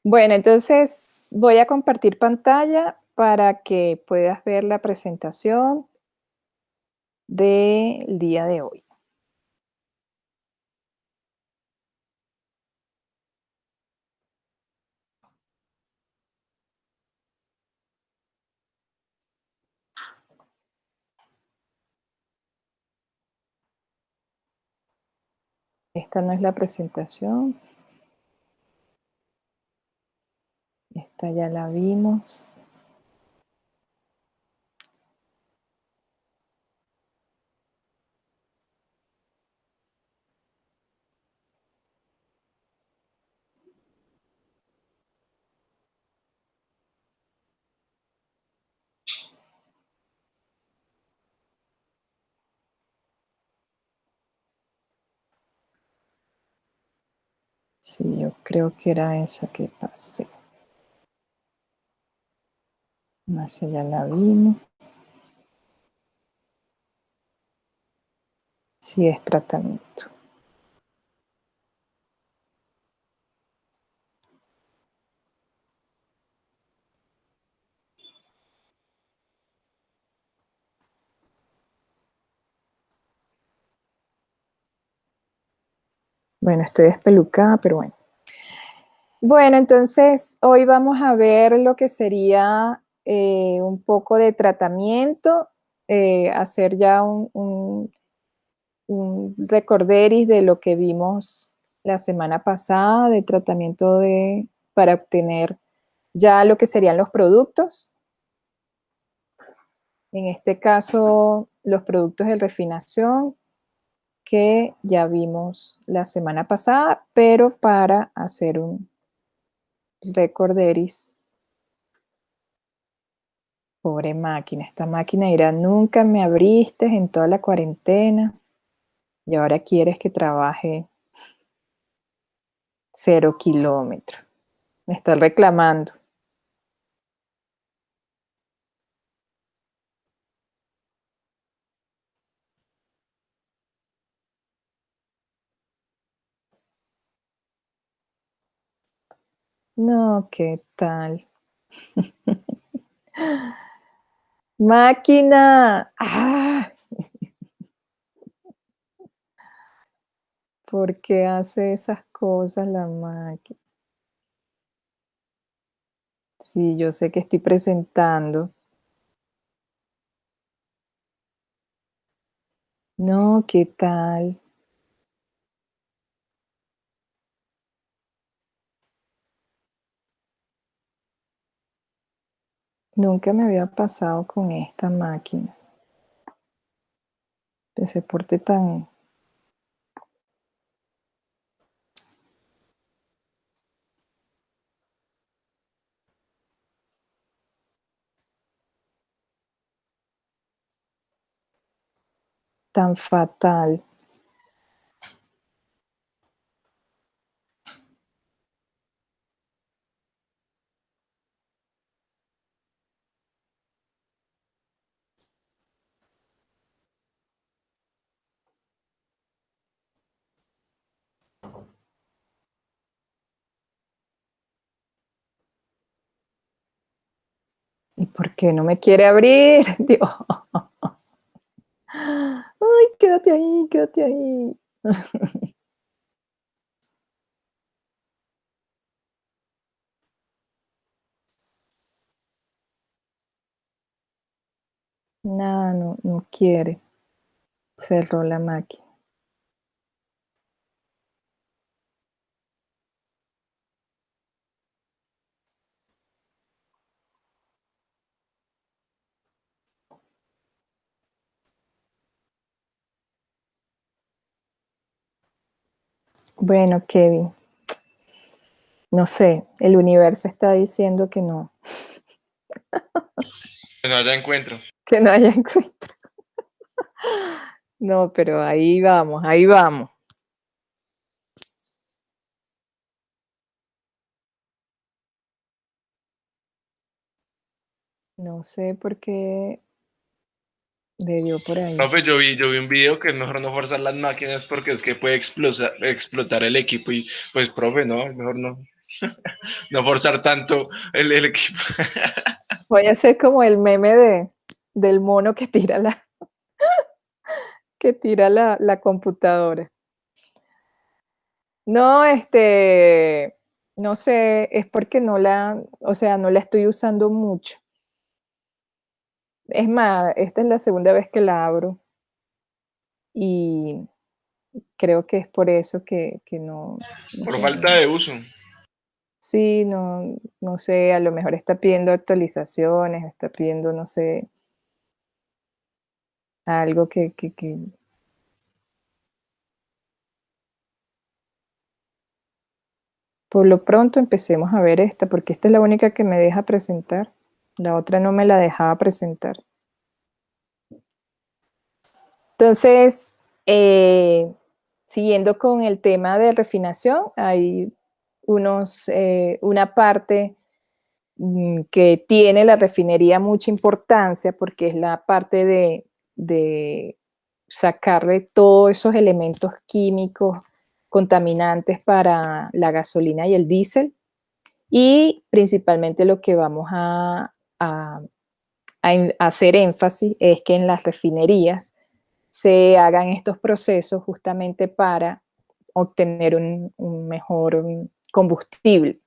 Bueno, entonces voy a compartir pantalla para que puedas ver la presentación del día de hoy. Esta no es la presentación, esta ya la vimos. Sí, yo creo que era esa que pasé. No sé, ya la vimos. Sí, es tratamiento. Bueno, estoy espelucada, pero bueno. Bueno, entonces hoy vamos a ver lo que sería un poco de tratamiento, hacer ya un recorderis de lo que vimos la semana pasada de tratamiento para obtener ya lo que serían los productos. En este caso, los productos de refinación que ya vimos la semana pasada, pero para hacer un recorderis. Pobre máquina, esta máquina dirá, nunca me abriste en toda la cuarentena y ahora quieres que trabaje 0 kilómetros. Me está reclamando. No, ¿qué tal? Máquina. ¡Ah! ¿Por qué hace esas cosas la máquina? Sí, yo sé que estoy presentando. No, ¿qué tal? Nunca me había pasado con esta máquina. Que se porte tan fatal. ¿Y por qué no me quiere abrir? Dios. Ay, quédate ahí, quédate ahí. Nada, no, no quiere. Cerró la máquina. Bueno, Kevin, no sé, el universo está diciendo que no, Que no haya encuentro. que no haya encuentro. No, pero ahí vamos, ahí vamos. No sé por qué le dio por ahí. No, pues yo vi un video que es mejor no forzar las máquinas porque es que puede explotar el equipo y pues, profe, no, mejor no. No forzar tanto el equipo. Voy a hacer como el meme del mono que tira la computadora. No, no sé, es porque o sea, no la estoy usando mucho. Es más, esta es la segunda vez que la abro y creo que es por eso que no Por sé, falta de uso. sí, no sé, a lo mejor está pidiendo actualizaciones, está pidiendo, no sé, algo que por lo pronto empecemos a ver esta, porque esta es la única que me deja presentar. La otra no me la dejaba presentar. Entonces, siguiendo con el tema de refinación, hay una parte que tiene la refinería mucha importancia porque es la parte de sacarle todos esos elementos químicos contaminantes para la gasolina y el diésel. Y principalmente lo que vamos a hacer énfasis es que en las refinerías se hagan estos procesos justamente para obtener un mejor combustible.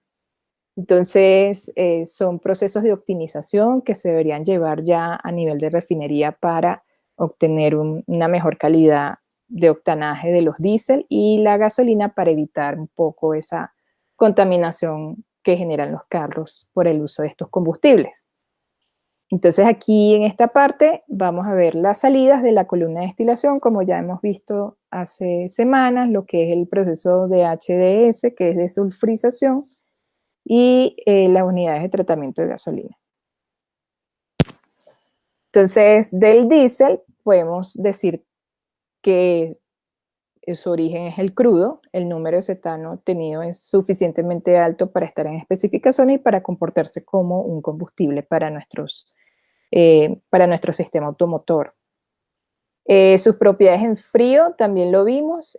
Entonces, son procesos de optimización que se deberían llevar ya a nivel de refinería para obtener una mejor calidad de octanaje de los diésel y la gasolina para evitar un poco esa contaminación que generan los carros por el uso de estos combustibles. Entonces aquí en esta parte vamos a ver las salidas de la columna de destilación, como ya hemos visto hace semanas, lo que es el proceso de HDS, que es de sulfurización, y las unidades de tratamiento de gasolina. Entonces, del diésel podemos decir que su origen es el crudo, el número de cetano obtenido es suficientemente alto para estar en especificaciones y para comportarse como un combustible para nuestro sistema automotor. Sus propiedades en frío también lo vimos,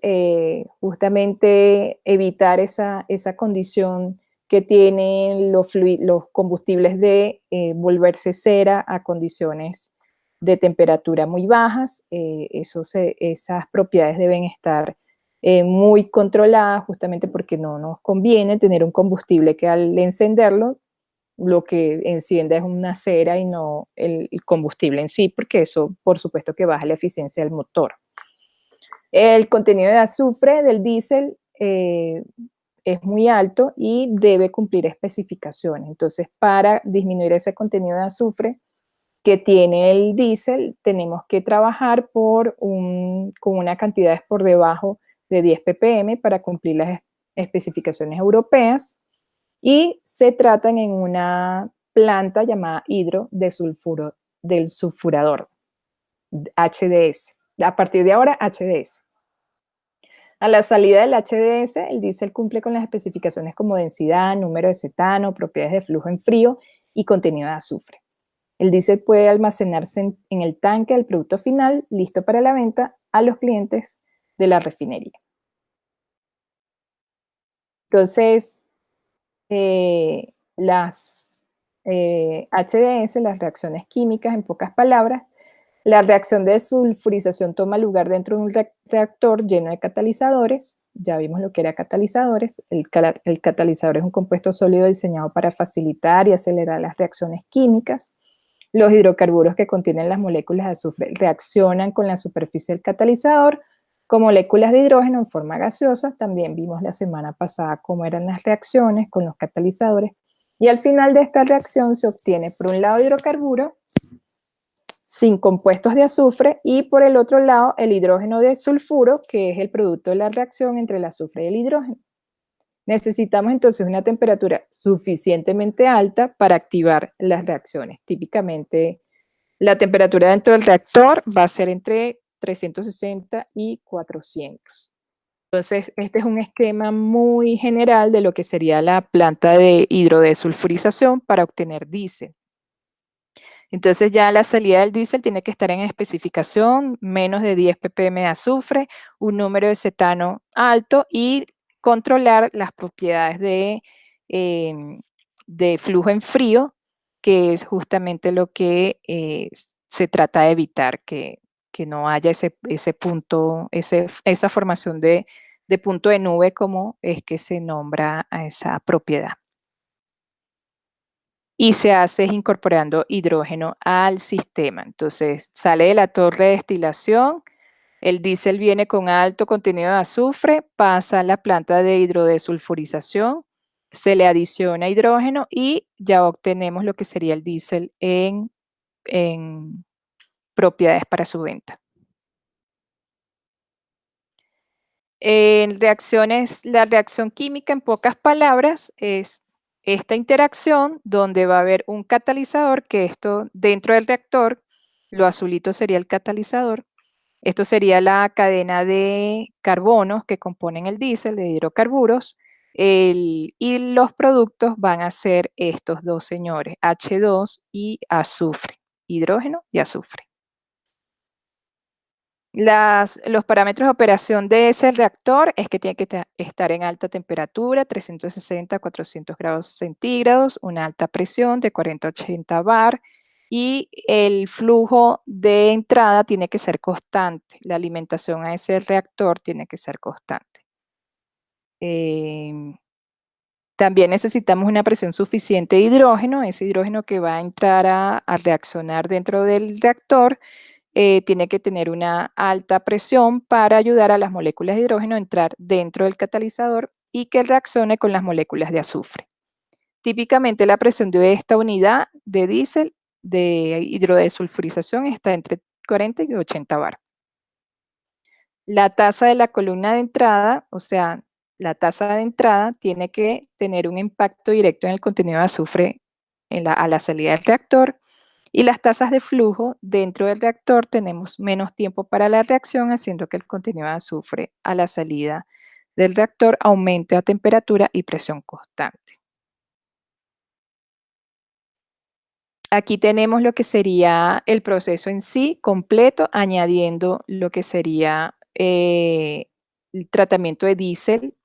justamente evitar esa condición que tienen los combustibles de volverse cera a condiciones de temperatura muy bajas. Esas propiedades deben estar muy controladas justamente porque no nos conviene tener un combustible que al encenderlo lo que enciende es una cera y no el combustible en sí, porque eso por supuesto que baja la eficiencia del motor. El contenido de azufre del diésel es muy alto y debe cumplir especificaciones. Entonces, para disminuir ese contenido de azufre que tiene el diésel, tenemos que trabajar con una cantidad por debajo de 10 ppm para cumplir las especificaciones europeas y se tratan en una planta llamada del sulfurador, HDS. A partir de ahora, HDS. A la salida del HDS, el diésel cumple con las especificaciones como densidad, número de cetano, propiedades de flujo en frío y contenido de azufre. El diésel puede almacenarse en el tanque del producto final, listo para la venta a los clientes de la refinería. Entonces, las HDS, las reacciones químicas, en pocas palabras, la reacción de sulfurización toma lugar dentro de un reactor lleno de catalizadores. Ya vimos lo que era catalizadores. El catalizador es un compuesto sólido diseñado para facilitar y acelerar las reacciones químicas. Los hidrocarburos que contienen las moléculas de azufre reaccionan con la superficie del catalizador con moléculas de hidrógeno en forma gaseosa. También vimos la semana pasada cómo eran las reacciones con los catalizadores. Y al final de esta reacción se obtiene, por un lado, hidrocarburo sin compuestos de azufre y por el otro lado el hidrógeno de sulfuro, que es el producto de la reacción entre el azufre y el hidrógeno. Necesitamos entonces una temperatura suficientemente alta para activar las reacciones. Típicamente la temperatura dentro del reactor va a ser entre 360 y 400. Entonces, este es un esquema muy general de lo que sería la planta de hidrodesulfurización para obtener diésel. Entonces ya la salida del diésel tiene que estar en especificación, menos de 10 ppm de azufre, un número de cetano alto y controlar las propiedades de de flujo en frío, que es justamente lo que se trata de evitar, que no haya ese punto, esa formación de punto de nube, como es que se nombra a esa propiedad. Y se hace incorporando hidrógeno al sistema. Entonces, sale de la torre de destilación, el diésel viene con alto contenido de azufre, pasa a la planta de hidrodesulfurización, se le adiciona hidrógeno y ya obtenemos lo que sería el diésel en propiedades para su venta. En reacciones, la reacción química, en pocas palabras, es esta interacción donde va a haber un catalizador, que esto dentro del reactor, lo azulito sería el catalizador. Esto sería la cadena de carbonos que componen el diésel, de hidrocarburos, y los productos van a ser estos dos señores, H2 y azufre, hidrógeno y azufre. Los parámetros de operación de ese reactor es que tiene que estar en alta temperatura, 360 a 400 grados centígrados, una alta presión de 40 a 80 bar, y el flujo de entrada tiene que ser constante. La alimentación a ese reactor tiene que ser constante. También necesitamos una presión suficiente de hidrógeno. Ese hidrógeno que va a entrar a reaccionar dentro del reactor tiene que tener una alta presión para ayudar a las moléculas de hidrógeno a entrar dentro del catalizador y que reaccione con las moléculas de azufre. Típicamente la presión de esta unidad de diésel de hidrodesulfurización está entre 40 y 80 bar. La tasa de la columna de entrada, o sea, la tasa de entrada tiene que tener un impacto directo en el contenido de azufre a la salida del reactor, y las tasas de flujo dentro del reactor tenemos menos tiempo para la reacción, haciendo que el contenido de azufre a la salida del reactor aumente a temperatura y presión constante. Aquí tenemos lo que sería el proceso en sí completo, añadiendo lo que sería el tratamiento de diésel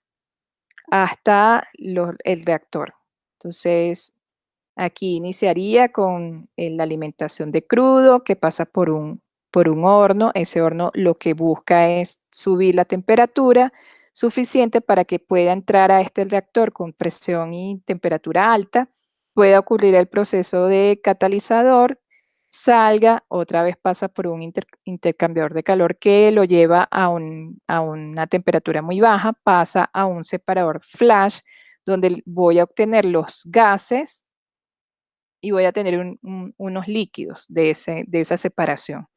hasta el reactor. Entonces, aquí iniciaría con la alimentación de crudo que pasa por un horno. Ese horno lo que busca es subir la temperatura suficiente para que pueda entrar a este reactor con presión y temperatura alta. Pueda ocurrir el proceso de catalizador, salga, otra vez pasa por un intercambiador de calor que lo lleva a una temperatura muy baja, pasa a un separador flash donde voy a obtener los gases y voy a tener unos líquidos de esa separación.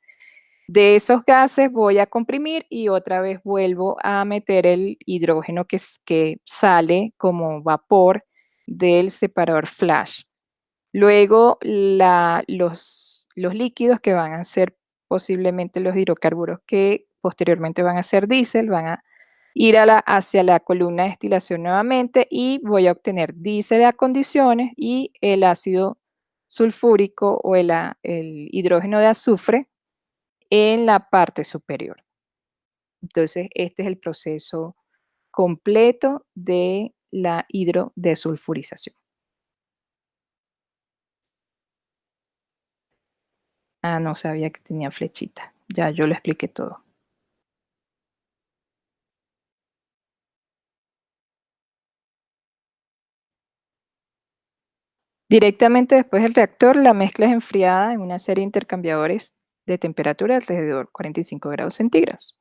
De esos gases voy a comprimir y otra vez vuelvo a meter el hidrógeno que sale como vapor del separador flash. Luego los líquidos que van a ser posiblemente los hidrocarburos que posteriormente van a ser diésel, van a ir hacia la columna de destilación nuevamente y voy a obtener diésel a condiciones y el ácido sulfúrico o el hidrógeno de azufre en la parte superior. Entonces, este es el proceso completo de la hidrodesulfurización. Ah, no sabía que tenía flechita. Ya yo lo expliqué todo. Directamente después del reactor, la mezcla es enfriada en una serie de intercambiadores de temperatura alrededor 45 grados centígrados.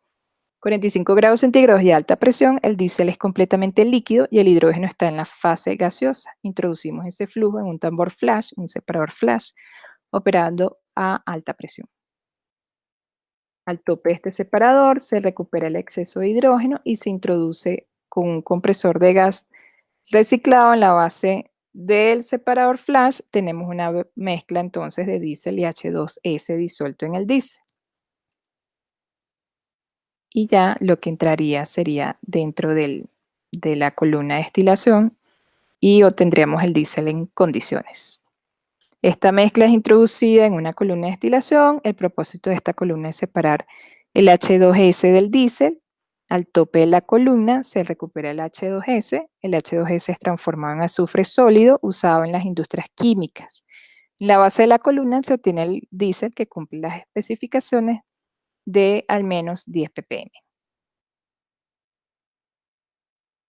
45 grados centígrados y alta presión, el diésel es completamente líquido y el hidrógeno está en la fase gaseosa. Introducimos ese flujo en un tambor flash, un separador flash, operando a alta presión. Al tope de este separador se recupera el exceso de hidrógeno y se introduce con un compresor de gas reciclado en la base del separador flash. Tenemos una mezcla entonces de diésel y H2S disuelto en el diésel. Y ya lo que entraría sería dentro de la columna de destilación y obtendríamos el diésel en condiciones. Esta mezcla es introducida en una columna de destilación. El propósito de esta columna es separar el H2S del diésel. Al tope de la columna se recupera el H2S. El H2S es transformado en azufre sólido usado en las industrias químicas. En la base de la columna se obtiene el diésel que cumple las especificaciones de al menos 10 ppm.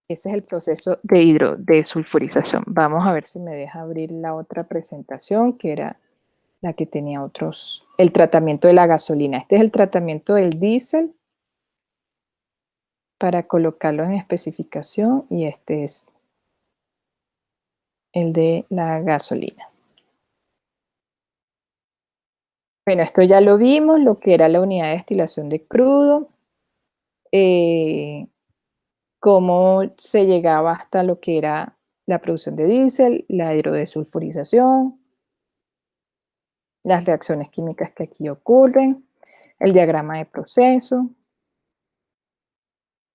Ese es el proceso de desulfurización. Vamos a ver si me deja abrir la otra presentación, que era la que tenía el tratamiento de la gasolina. Este es el tratamiento del diésel para colocarlo en especificación y este es el de la gasolina. Bueno, esto ya lo vimos, lo que era la unidad de destilación de crudo, cómo se llegaba hasta lo que era la producción de diésel, la hidrodesulfurización, las reacciones químicas que aquí ocurren, el diagrama de proceso.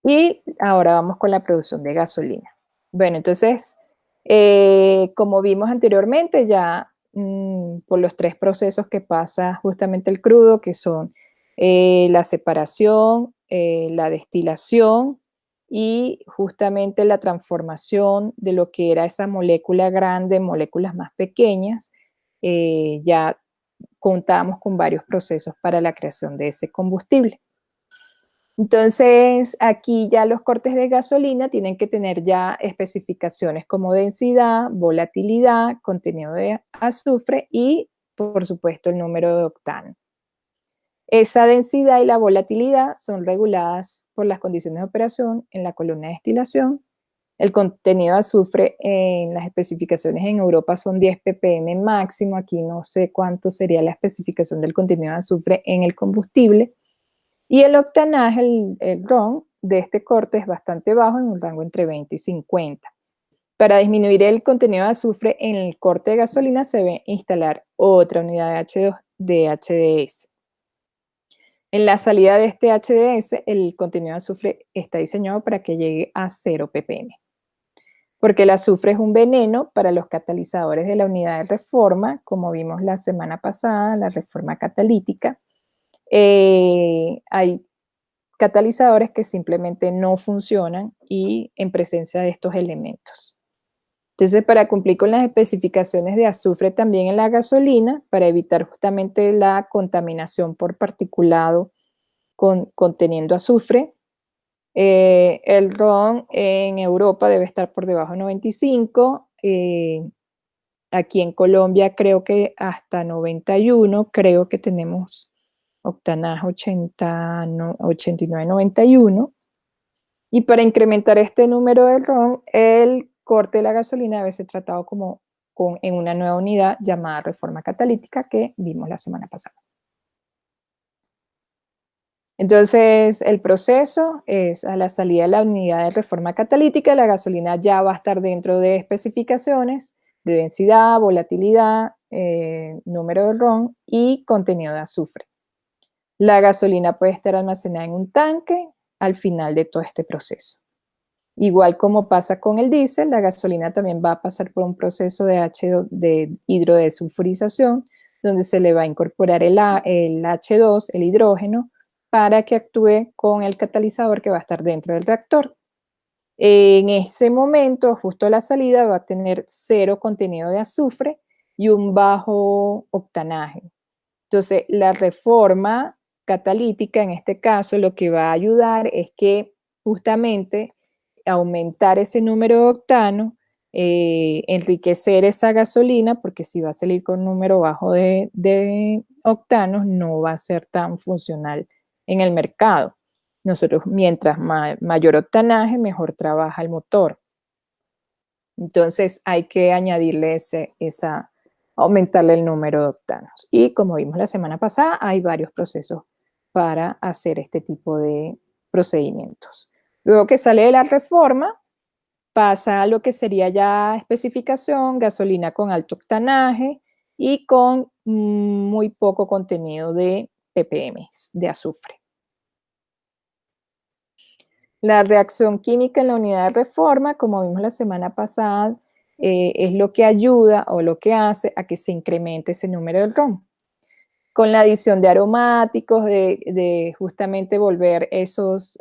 Y ahora vamos con la producción de gasolina. Bueno, entonces, como vimos anteriormente, ya por los 3 procesos que pasa justamente el crudo, que son la separación, la destilación y justamente la transformación de lo que era esa molécula grande en moléculas más pequeñas, ya contábamos con varios procesos para la creación de ese combustible. Entonces, aquí ya los cortes de gasolina tienen que tener ya especificaciones como densidad, volatilidad, contenido de azufre y, por supuesto, el número de octano. Esa densidad y la volatilidad son reguladas por las condiciones de operación en la columna de destilación. El contenido de azufre en las especificaciones en Europa son 10 ppm máximo. Aquí no sé cuánto sería la especificación del contenido de azufre en el combustible. Y el octanaje, el RON, de este corte es bastante bajo, en un rango entre 20 y 50. Para disminuir el contenido de azufre en el corte de gasolina se debe instalar otra unidad de H2 de HDS. En la salida de este HDS, el contenido de azufre está diseñado para que llegue a 0 ppm. Porque el azufre es un veneno para los catalizadores de la unidad de reforma, como vimos la semana pasada, la reforma catalítica. Hay catalizadores que simplemente no funcionan y en presencia de estos elementos. Entonces, para cumplir con las especificaciones de azufre también en la gasolina, para evitar justamente la contaminación por particulado conteniendo azufre, el RON en Europa debe estar por debajo de 95, aquí en Colombia creo que hasta 91, creo que tenemos octanaje 89, 91. Y para incrementar este número del RON, el corte de la gasolina debe ser tratado en una nueva unidad llamada reforma catalítica que vimos la semana pasada. Entonces, el proceso es a la salida de la unidad de reforma catalítica, la gasolina ya va a estar dentro de especificaciones de densidad, volatilidad, número de RON y contenido de azufre. La gasolina puede estar almacenada en un tanque al final de todo este proceso. Igual como pasa con el diésel, la gasolina también va a pasar por un proceso de hidrodesulfurización, donde se le va a incorporar el H2, el hidrógeno, para que actúe con el catalizador que va a estar dentro del reactor. En ese momento, justo a la salida, va a tener 0 contenido de azufre y un bajo octanaje. Entonces, la reforma catalítica, en este caso, lo que va a ayudar es que justamente aumentar ese número de octano, enriquecer esa gasolina, porque si va a salir con un número bajo de octanos, no va a ser tan funcional en el mercado. Nosotros, mientras mayor octanaje, mejor trabaja el motor. Entonces, hay que añadirle aumentarle el número de octanos. Y como vimos la semana pasada, hay varios procesos para hacer este tipo de procedimientos. Luego que sale de la reforma, pasa a lo que sería ya especificación, gasolina con alto octanaje y con muy poco contenido de ppm, de azufre. La reacción química en la unidad de reforma, como vimos la semana pasada, es lo que ayuda o lo que hace a que se incremente ese número del RON. Con la adición de aromáticos, de justamente volver esos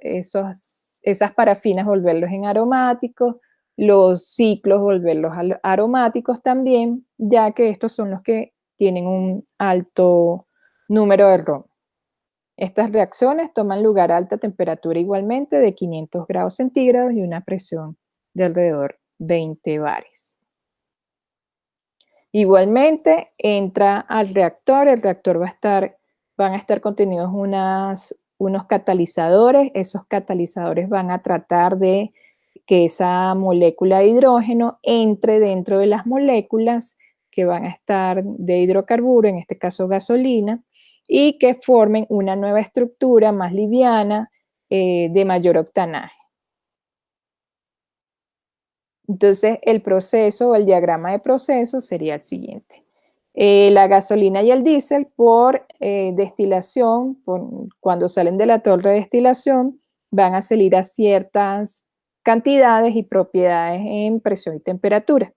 esas parafinas volverlos en aromáticos, los ciclos volverlos aromáticos también, ya que estos son los que tienen un alto número de ron. Estas reacciones toman lugar a alta temperatura igualmente de 500 grados centígrados y una presión de alrededor 20 bares. Igualmente entra al reactor, el reactor van a estar contenidos unos catalizadores, esos catalizadores van a tratar de que esa molécula de hidrógeno entre dentro de las moléculas que van a estar de hidrocarburo, en este caso gasolina, y que formen una nueva estructura más liviana de mayor octanaje. Entonces, el proceso o el diagrama de proceso sería el siguiente. La gasolina y el diésel por destilación, cuando salen de la torre de destilación, van a salir a ciertas cantidades y propiedades en presión y temperatura.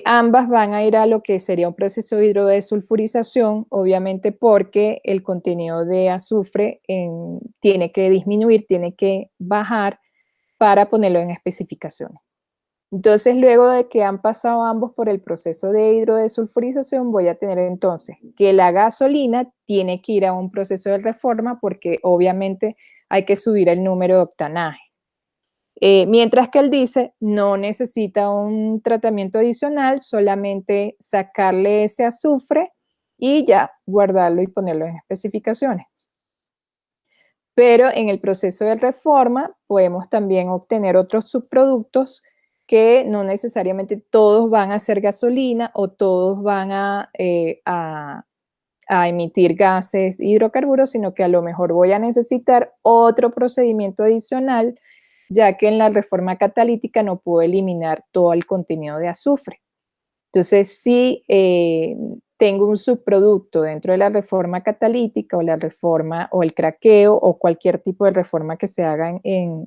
Ambas van a ir a lo que sería un proceso de hidrodesulfurización, obviamente porque el contenido de azufre tiene que disminuir, tiene que bajar para ponerlo en especificaciones. Entonces, luego de que han pasado ambos por el proceso de hidrodesulfurización, voy a tener entonces que la gasolina tiene que ir a un proceso de reforma porque obviamente hay que subir el número de octanaje. Mientras que el diésel no necesita un tratamiento adicional, solamente sacarle ese azufre y ya guardarlo y ponerlo en especificaciones. Pero en el proceso de reforma podemos también obtener otros subproductos que no necesariamente todos van a ser gasolina o todos van a emitir gases hidrocarburos, sino que a lo mejor voy a necesitar otro procedimiento adicional, ya que en la reforma catalítica no puedo eliminar todo el contenido de azufre. Entonces, si tengo un subproducto dentro de la reforma catalítica o la reforma o el craqueo o cualquier tipo de reforma que se haga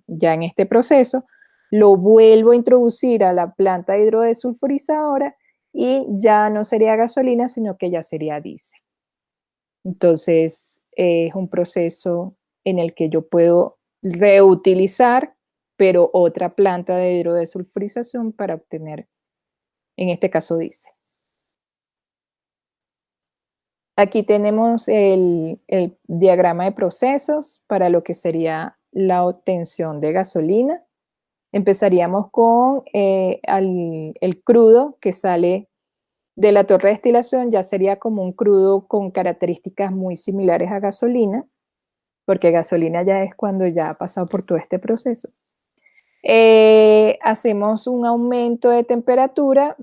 ya en este proceso, lo vuelvo a introducir a la planta hidrodesulfurizadora y ya no sería gasolina, sino que ya sería diésel. Entonces, es un proceso en el que yo puedo reutilizar, pero otra planta de hidrodesulfurización para obtener, en este caso, diésel. Aquí tenemos el diagrama de procesos para lo que sería la obtención de gasolina. Empezaríamos con el crudo que sale de la torre de destilación, ya sería como un crudo con características muy similares a gasolina, porque gasolina ya es cuando ya ha pasado por todo este proceso. Hacemos un aumento de temperatura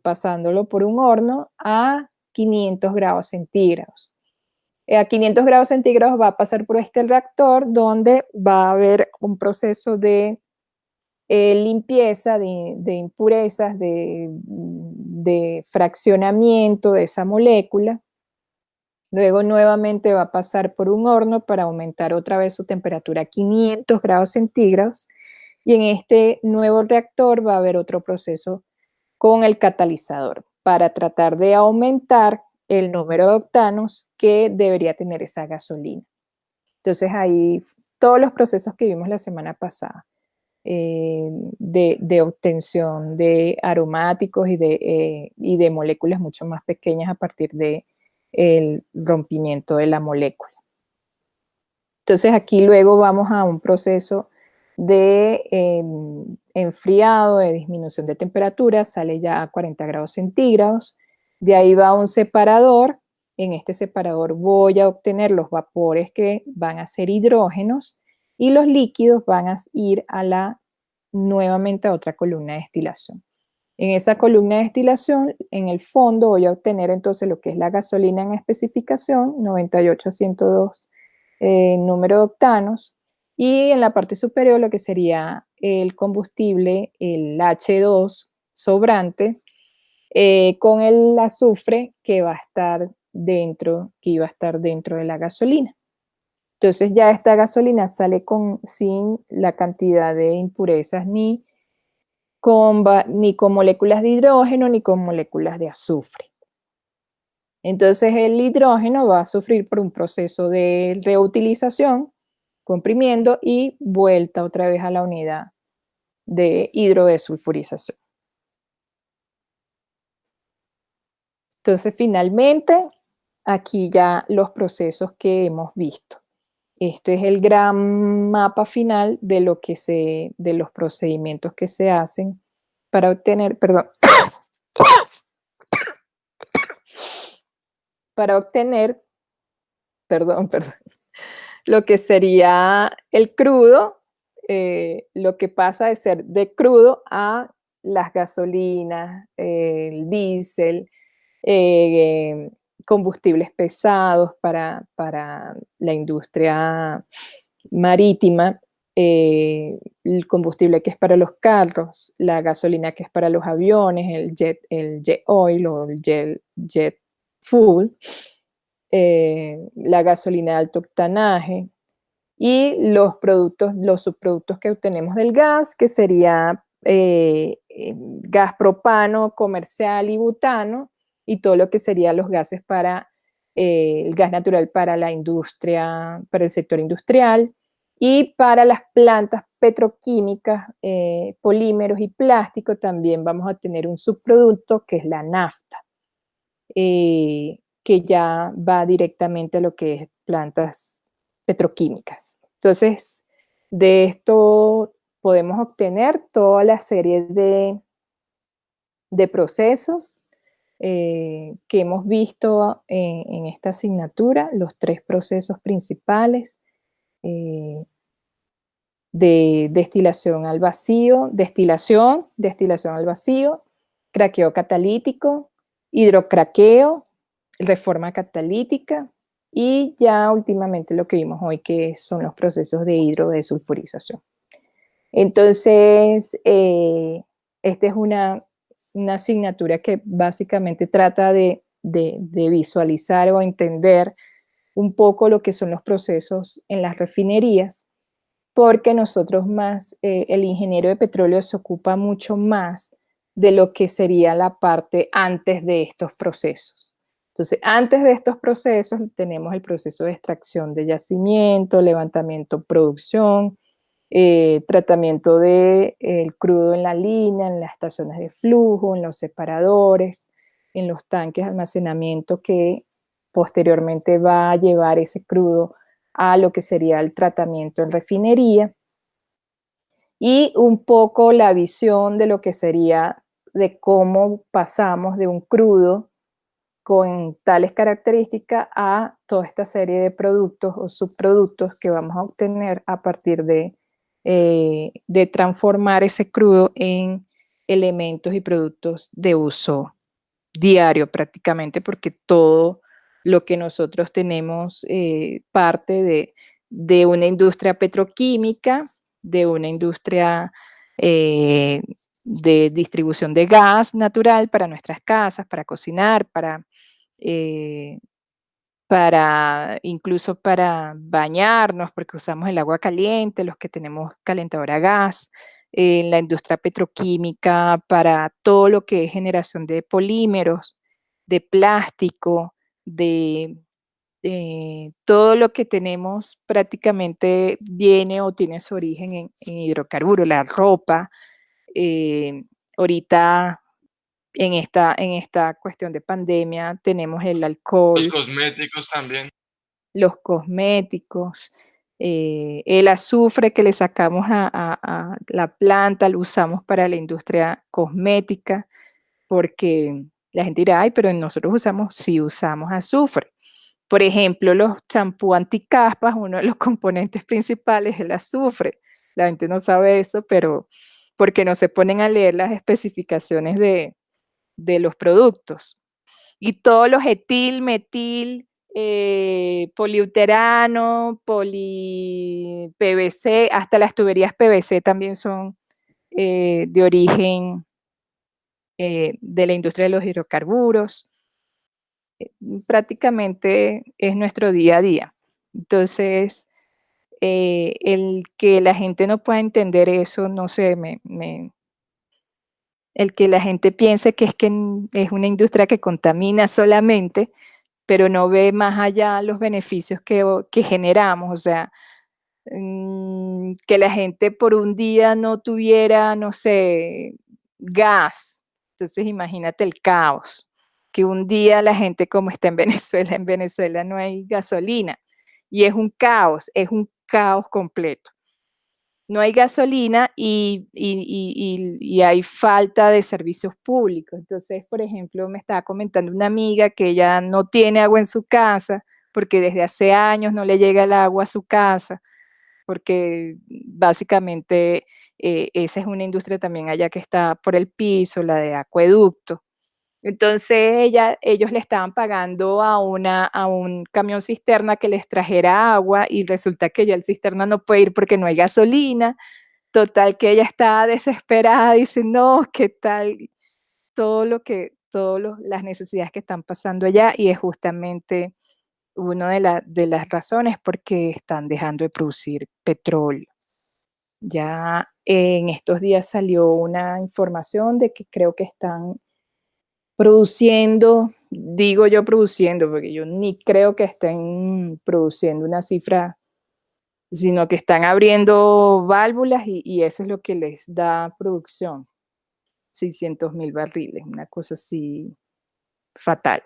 pasándolo por un horno a 500 grados centígrados. A 500 grados centígrados va a pasar por este reactor donde va a haber un proceso de limpieza de impurezas, de fraccionamiento de esa molécula. Luego nuevamente va a pasar por un horno para aumentar otra vez su temperatura a 500 grados centígrados. Y en este nuevo reactor va a haber otro proceso con el catalizador para tratar de aumentar el número de octanos que debería tener esa gasolina. Entonces ahí todos los procesos que vimos la semana pasada de obtención de aromáticos y de moléculas mucho más pequeñas a partir del rompimiento de la molécula. Entonces aquí luego vamos a un proceso de enfriado, de disminución de temperatura, sale ya a 40 grados centígrados. De ahí va un separador. En este separador voy a obtener los vapores que van a ser hidrógenos y los líquidos van a ir nuevamente a otra columna de destilación. En esa columna de destilación, en el fondo voy a obtener entonces lo que es la gasolina en especificación, 98-102 número de octanos, y en la parte superior lo que sería el combustible, el H2 sobrante, con el azufre que iba a estar dentro de la gasolina. Entonces ya esta gasolina sale sin la cantidad de impurezas ni con moléculas de hidrógeno ni con moléculas de azufre. Entonces el hidrógeno va a sufrir por un proceso de reutilización comprimiendo y vuelta otra vez a la unidad de hidrodesulfurización. Entonces, finalmente, aquí ya los procesos que hemos visto. Este es el gran mapa final de de los procedimientos que se hacen para obtener, perdón, para obtener, perdón, lo que sería el crudo, lo que pasa de ser de crudo a las gasolinas, el diésel, eh, combustibles pesados para la industria marítima, el combustible que es para los carros, la gasolina que es para los aviones, el jet oil o el jet fuel, la gasolina de alto octanaje y los productos, los subproductos que obtenemos del gas, que sería gas propano, comercial y butano, y todo lo que serían los gases para el gas natural para la industria, para el sector industrial y para las plantas petroquímicas, polímeros y plástico también vamos a tener un subproducto que es la nafta, que ya va directamente a lo que es plantas petroquímicas. Entonces, de esto podemos obtener toda la serie de procesos que hemos visto en esta asignatura, los 3 procesos principales de destilación al vacío, destilación al vacío, craqueo catalítico, hidrocraqueo, reforma catalítica y ya últimamente lo que vimos hoy que son los procesos de hidrodesulfurización. Entonces, esta es una asignatura que básicamente trata de visualizar o entender un poco lo que son los procesos en las refinerías, porque nosotros más, el ingeniero de petróleo se ocupa mucho más de lo que sería la parte antes de estos procesos. Entonces, antes de estos procesos tenemos el proceso de extracción de yacimiento, levantamiento, producción, tratamiento del crudo en la línea, en las estaciones de flujo, en los separadores, en los tanques de almacenamiento que posteriormente va a llevar ese crudo a lo que sería el tratamiento en refinería y un poco la visión de lo que sería de cómo pasamos de un crudo con tales características a toda esta serie de productos o subproductos que vamos a obtener a partir de transformar ese crudo en elementos y productos de uso diario prácticamente, porque todo lo que nosotros tenemos parte de una industria petroquímica, de una industria de distribución de gas natural para nuestras casas, para cocinar, eh, incluso para bañarnos, porque usamos el agua caliente, los que tenemos calentador a gas, en la industria petroquímica, para todo lo que es generación de polímeros, de plástico, de todo lo que tenemos prácticamente viene o tiene su origen en hidrocarburos, la ropa. Ahorita en esta cuestión de pandemia tenemos el Los alcohol, cosméticos también. los cosméticos, el azufre que le sacamos a la planta, lo usamos para la industria cosmética, porque la gente dirá, ay, pero nosotros usamos, sí usamos azufre. Por ejemplo, los champú anticaspas, uno de los componentes principales es el azufre. La gente no sabe eso, pero porque no se ponen a leer las especificaciones de los productos. Y todos los etil, metil, poliuterano, PVC, hasta las tuberías PVC también son de origen de la industria de los hidrocarburos. Prácticamente es nuestro día a día. Entonces, el que la gente no pueda entender eso, no sé, el que la gente piense que es una industria que contamina solamente, pero no ve más allá los beneficios que generamos. O sea, que la gente por un día no tuviera, no sé, gas. Entonces imagínate el caos, que un día la gente como está en Venezuela no hay gasolina y es un caos completo. No hay gasolina y hay falta de servicios públicos. Entonces, por ejemplo, me estaba comentando una amiga que ella no tiene agua en su casa porque desde hace años no le llega el agua a su casa, porque básicamente esa es una industria también allá que está por el piso, la de acueducto. Entonces ellos le estaban pagando a un camión cisterna que les trajera agua y resulta que ya el cisterna no puede ir porque no hay gasolina. Total que ella estaba desesperada, dice, no, ¿qué tal? Las necesidades que están pasando allá y es justamente una de las razones porque están dejando de producir petróleo. Ya en estos días salió una información de que creo que están produciendo, digo yo produciendo, porque yo ni creo que estén produciendo una cifra, sino que están abriendo válvulas y eso es lo que les da producción, 600.000 barriles, una cosa así fatal.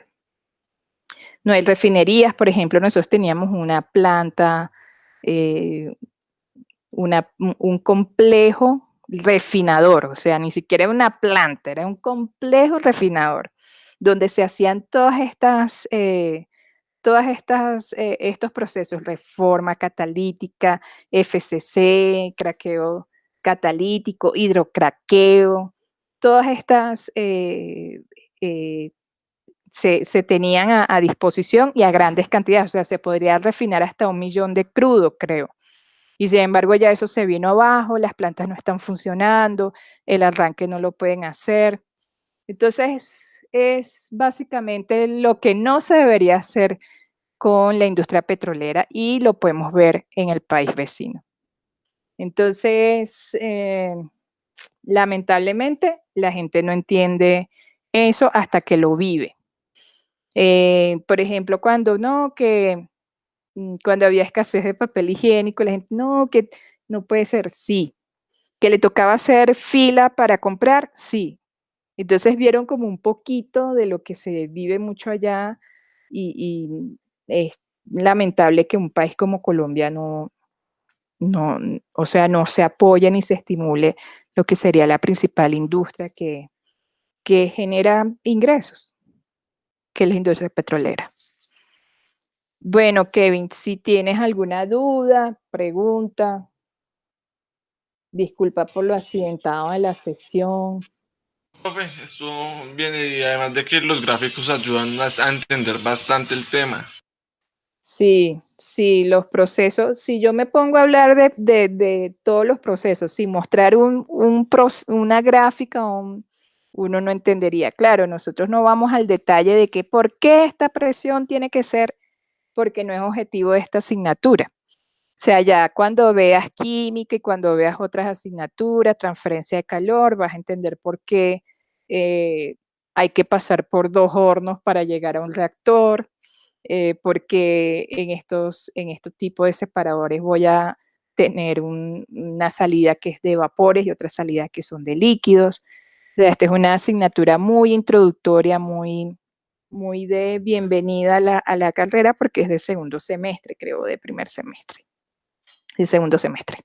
No hay refinerías, por ejemplo, nosotros teníamos una planta, eh, un complejo refinador, o sea, ni siquiera era una planta, era un complejo refinador, donde se hacían estos procesos, reforma catalítica, FCC, craqueo catalítico, hidrocraqueo, todas estas se tenían a disposición y a grandes cantidades, o sea, se podría refinar hasta 1 millón de crudo, creo. Y sin embargo ya eso se vino abajo, las plantas no están funcionando, el arranque no lo pueden hacer. Entonces es básicamente lo que no se debería hacer con la industria petrolera y lo podemos ver en el país vecino. Entonces, lamentablemente, la gente no entiende eso hasta que lo vive. Por ejemplo, cuando no, que cuando había escasez de papel higiénico, la gente, no, que no puede ser, sí. Que le tocaba hacer fila para comprar, sí. Entonces vieron como un poquito de lo que se vive mucho allá y es lamentable que un país como Colombia o sea, no se apoye ni se estimule lo que sería la principal industria que genera ingresos, que es la industria petrolera. Bueno, Kevin, si tienes alguna duda, pregunta, disculpa por lo accidentado de la sesión. Profe, estuvo bien y además de que los gráficos ayudan a entender bastante el tema. Sí, sí, los procesos, si yo me pongo a hablar de todos los procesos, sin mostrar una gráfica, uno no entendería. Claro, nosotros no vamos al detalle de que por qué esta presión tiene que ser, porque no es objetivo de esta asignatura. O sea, ya cuando veas química y cuando veas otras asignaturas, transferencia de calor, vas a entender por qué hay que pasar por 2 hornos para llegar a un reactor, porque en estos tipos de separadores voy a tener una salida que es de vapores y otra salida que son de líquidos. O sea, esta es una asignatura muy introductoria, muy de bienvenida a la carrera porque es de segundo semestre, creo, de primer semestre de segundo semestre.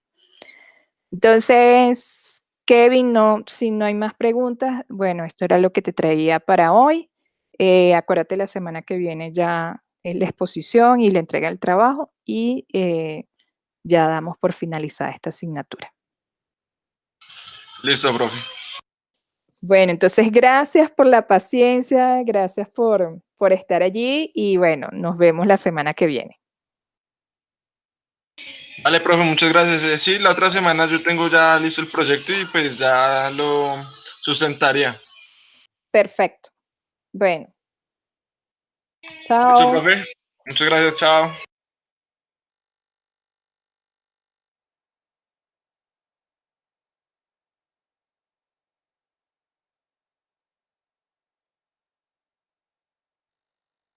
Entonces, Kevin, no, si no hay más preguntas, bueno, esto era lo que te traía para hoy. Acuérdate, la semana que viene ya es la exposición y la entrega del trabajo y ya damos por finalizada esta asignatura. Listo, profe. Bueno, entonces gracias por la paciencia, gracias por estar allí y bueno, nos vemos la semana que viene. Vale, profe, muchas gracias. Sí, la otra semana yo tengo ya listo el proyecto y pues ya lo sustentaría. Perfecto. Bueno, Listo, chao. profe. Muchas gracias, chao.